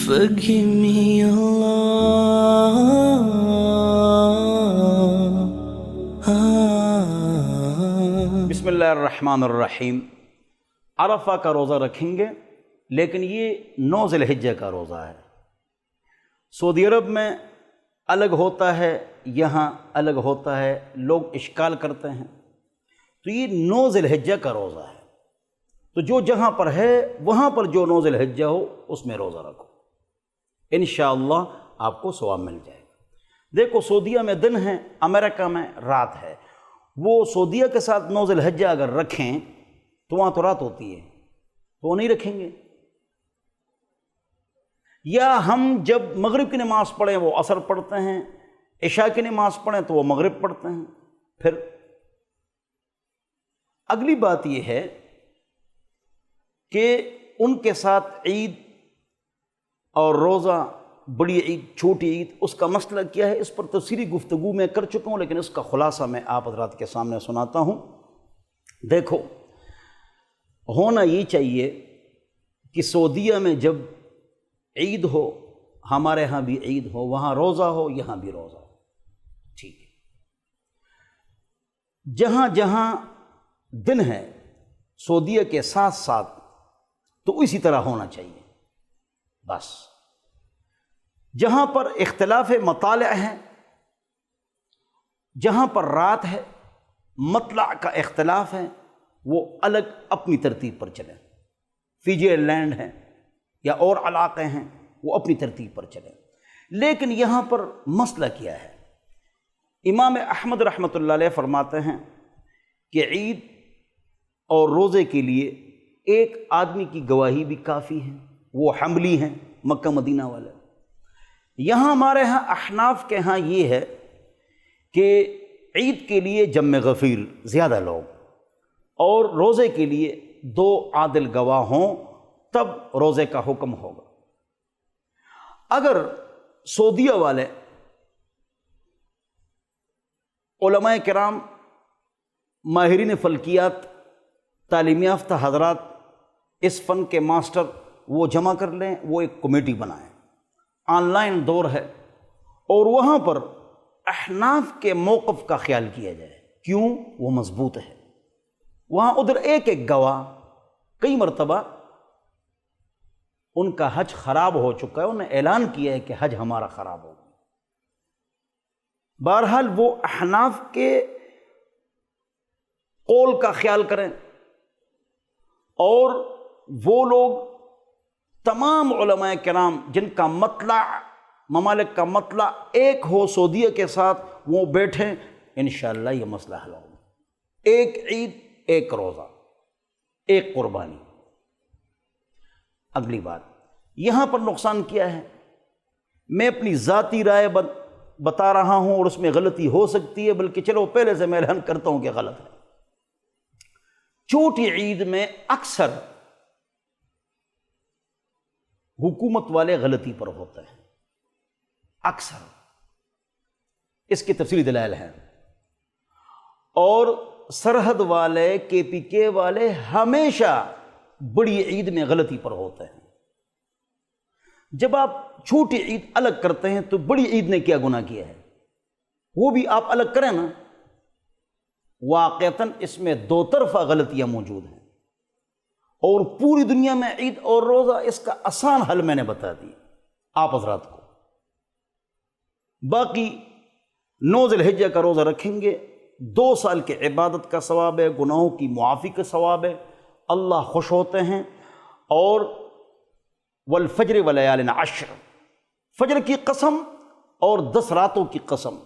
Forgive me, Allah. بسم اللہ الرحمن الرحیم۔ عرفہ کا روزہ رکھیں گے، لیکن یہ 9 ذی الحجہ کا روزہ ہے۔ سعودی عرب میں الگ ہوتا ہے، یہاں الگ ہوتا ہے، لوگ اشکال کرتے ہیں۔ تو یہ 9 ذی الحجہ کا روزہ ہے، تو جو جہاں پر ہے وہاں پر جو 9 ذی الحجہ ہو اس میں روزہ رکھو، انشاءاللہ آپ کو ثواب مل جائے گا۔ دیکھو، سعودیہ میں دن ہے، امریکہ میں رات ہے۔ وہ سعودیہ کے ساتھ 9 ذی الحجہ اگر رکھیں تو وہاں تو رات ہوتی ہے، تو وہ نہیں رکھیں گے۔ یا ہم جب مغرب کی نماز پڑھیں وہ عصر پڑھتے ہیں، عشاء کی نماز پڑھیں تو وہ مغرب پڑھتے ہیں۔ پھر اگلی بات یہ ہے کہ ان کے ساتھ عید اور روزہ، بڑی عید، چھوٹی عید، اس کا مسئلہ کیا ہے، اس پر تفصیلی گفتگو میں کر چکا ہوں، لیکن اس کا خلاصہ میں آپ حضرات کے سامنے سناتا ہوں۔ دیکھو، ہونا یہ چاہیے کہ سعودیہ میں جب عید ہو، ہمارے ہاں بھی عید ہو، وہاں روزہ ہو، یہاں بھی روزہ ہو، ٹھیک ہے۔ جہاں جہاں دن ہے سعودیہ کے ساتھ ساتھ تو اسی طرح ہونا چاہیے، بس۔ جہاں پر اختلاف مطالع ہے، جہاں پر رات ہے، مطلع کا اختلاف ہے، وہ الگ اپنی ترتیب پر چلیں۔ فیجی لینڈ ہے یا اور علاقے ہیں، وہ اپنی ترتیب پر چلیں۔ لیکن یہاں پر مسئلہ کیا ہے؟ امام احمد رحمۃ اللہ علیہ فرماتے ہیں کہ عید اور روزے کے لیے ایک آدمی کی گواہی بھی کافی ہے، وہ حملی ہیں مکہ مدینہ والے۔ یہاں ہمارے ہاں احناف کے ہاں یہ ہے کہ عید کے لیے جمع غفیر زیادہ لوگ، اور روزے کے لیے 2 عادل گواہ ہوں تب روزے کا حکم ہوگا۔ اگر سعودیہ والے علماء کرام، ماہرین فلکیات، تعلیم یافتہ حضرات، اس فن کے ماسٹر، وہ جمع کر لیں، وہ ایک کمیٹی بنائیں، آن لائن دور ہے، اور وہاں پر احناف کے موقف کا خیال کیا جائے۔ کیوں؟ وہ مضبوط ہے۔ وہاں ادھر ایک ایک گواہ، کئی مرتبہ ان کا حج خراب ہو چکا ہے، انہوں نے اعلان کیا ہے کہ حج ہمارا خراب ہو گیا۔ بہرحال وہ احناف کے قول کا خیال کریں، اور وہ لوگ تمام علماء کرام جن کا مطلع، ممالک کا مطلع ایک ہو سعودیہ کے ساتھ، وہ بیٹھیں، انشاءاللہ یہ مسئلہ حل ہوگا۔ ایک عید، ایک روزہ، ایک قربانی۔ اگلی بات، یہاں پر نقصان کیا ہے؟ میں اپنی ذاتی رائے بتا رہا ہوں، اور اس میں غلطی ہو سکتی ہے، بلکہ چلو پہلے سے میں اعلان کرتا ہوں کہ غلط ہے۔ چھوٹی عید میں اکثر حکومت والے غلطی پر ہوتے ہیں، اکثر، اس کی تفصیلی دلائل ہیں۔ اور سرحد والے، KPK والے ہمیشہ بڑی عید میں غلطی پر ہوتے ہیں۔ جب آپ چھوٹی عید الگ کرتے ہیں تو بڑی عید نے کیا گناہ کیا ہے؟ وہ بھی آپ الگ کریں نا۔ واقعتاً اس میں 2 طرفہ غلطیاں موجود ہیں، اور پوری دنیا میں عید اور روزہ، اس کا آسان حل میں نے بتا دی آپ حضرات کو۔ باقی 9 ذی الحجہ کا روزہ رکھیں گے، 2 سال کے عبادت کا ثواب ہے، گناہوں کی معافی کا ثواب ہے، اللہ خوش ہوتے ہیں۔ اور والفجر ولیال عشر، فجر کی قسم اور 10 راتوں کی قسم،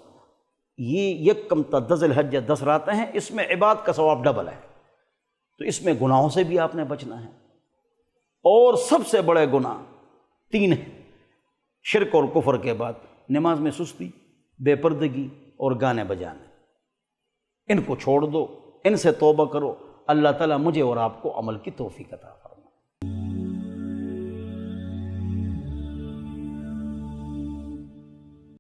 یہ یکم تا 10 ذی الحجہ 10 راتیں ہیں، اس میں عبادت کا ثواب ڈبل ہے، تو اس میں گناہوں سے بھی آپ نے بچنا ہے۔ اور سب سے بڑے گناہ 3 ہیں شرک اور کفر کے بعد: نماز میں سستی، بے پردگی اور گانے بجانے۔ ان کو چھوڑ دو، ان سے توبہ کرو، اللہ تعالیٰ مجھے اور آپ کو عمل کی توفیق عطا فرمائے۔